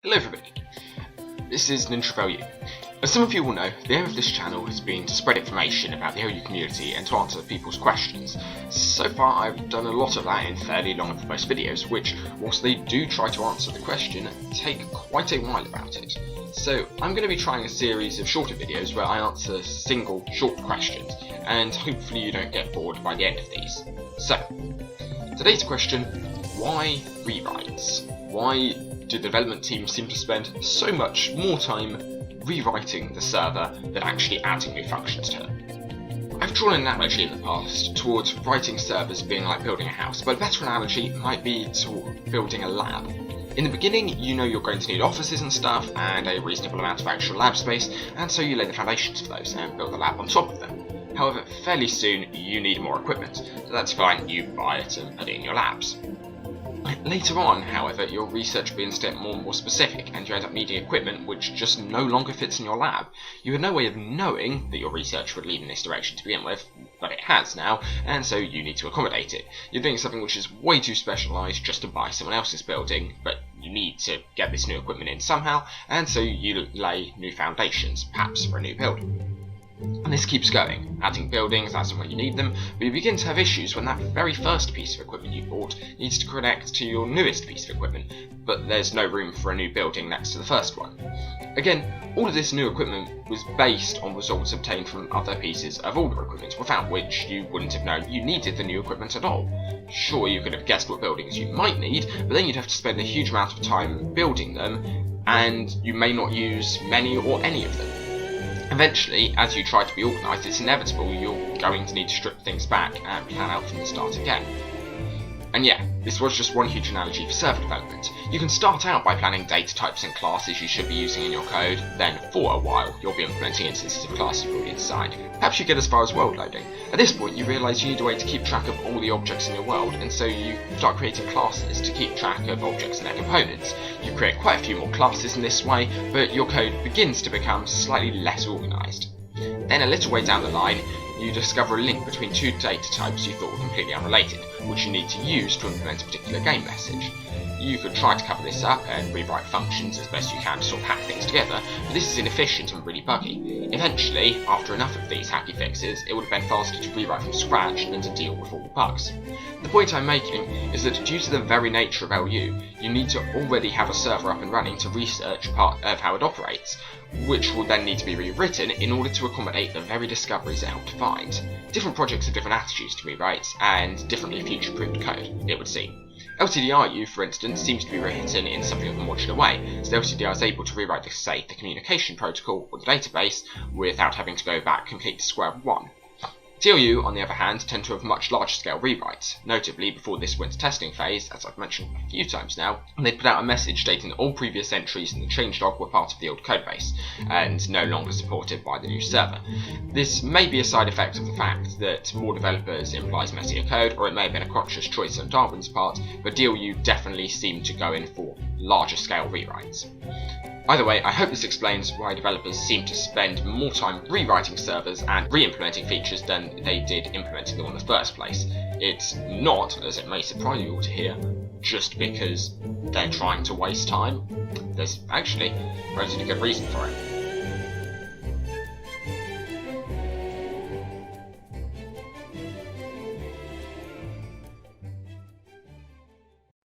Hello everybody, this is NinjaValue. As some of you will know, the aim of this channel has been to spread information about the OU community and to answer people's questions. So far I've done a lot of that in fairly long and verbose videos, which, whilst they do try to answer the question, take quite a while about it. So I'm going to be trying a series of shorter videos where I answer single short questions, and hopefully you don't get bored by the end of these. So, today's question: why rewrites? Why do the development teams seem to spend so much more time rewriting the server than actually adding new functions to it? I've drawn an analogy in the past towards writing servers being like building a house, but a better analogy might be to building a lab. In the beginning, you know you're going to need offices and stuff, and a reasonable amount of actual lab space, and so you lay the foundations for those and build the lab on top of them. However, fairly soon you need more equipment, so that's fine, you buy it and put it in your labs. Later on, however, your research begins to get more and more specific, and you end up needing equipment which just no longer fits in your lab. You had no way of knowing that your research would lead in this direction to begin with, but it has now, and so you need to accommodate it. You're doing something which is way too specialised just to buy someone else's building, but you need to get this new equipment in somehow, and so you lay new foundations, perhaps for a new building. And this keeps going, adding buildings as and when you need them, but you begin to have issues when that very first piece of equipment you bought needs to connect to your newest piece of equipment, but there's no room for a new building next to the first one. Again, all of this new equipment was based on results obtained from other pieces of older equipment, without which you wouldn't have known you needed the new equipment at all. Sure, you could have guessed what buildings you might need, but then you'd have to spend a huge amount of time building them, and you may not use many or any of them. Eventually, as you try to be organised, it's inevitable you're going to need to strip things back and plan out from the start again. And yeah, this was just one huge analogy for server development. You can start out by planning data types and classes you should be using in your code, then for a while you'll be implementing instances of classes you've already designed. Perhaps you get as far as world loading. At this point you realise you need a way to keep track of all the objects in your world, and so you start creating classes to keep track of objects and their components. You create quite a few more classes in this way, but your code begins to become slightly less organised. Then a little way down the line, you discover a link between two data types you thought were completely unrelated, which you need to use to implement a particular game message. You could try to cover this up and rewrite functions as best you can to sort of hack things together, but this is inefficient and really buggy. Eventually, after enough of these hacky fixes, it would have been faster to rewrite from scratch than to deal with all the bugs. The point I'm making is that due to the very nature of LU, you need to already have a server up and running to research part of how it operates, which will then need to be rewritten in order to accommodate the very discoveries it helped to find. Different projects have different attitudes to rewrites, and differently future-proofed code, it would seem. LTDRU, for instance, seems to be rewritten in something of a modular way, so LTDR is able to rewrite, say, the communication protocol or the database without having to go back completely to square one. TLU, on the other hand, tend to have much larger scale rewrites. Notably, before this winter testing phase, as I've mentioned a few times now, they'd put out a message stating that all previous entries in the changelog were part of the old codebase, and no longer supported by the new server. This may be a side effect of the fact that more developers implies messier code, or it may have been a conscious choice on Darwin's part, but DLU definitely seemed to go in for larger scale rewrites. Either way, I hope this explains why developers seem to spend more time rewriting servers and re-implementing features than they did implementing them in the first place. It's not, as it may surprise you all to hear, just because they're trying to waste time. There's actually a relatively good reason for it.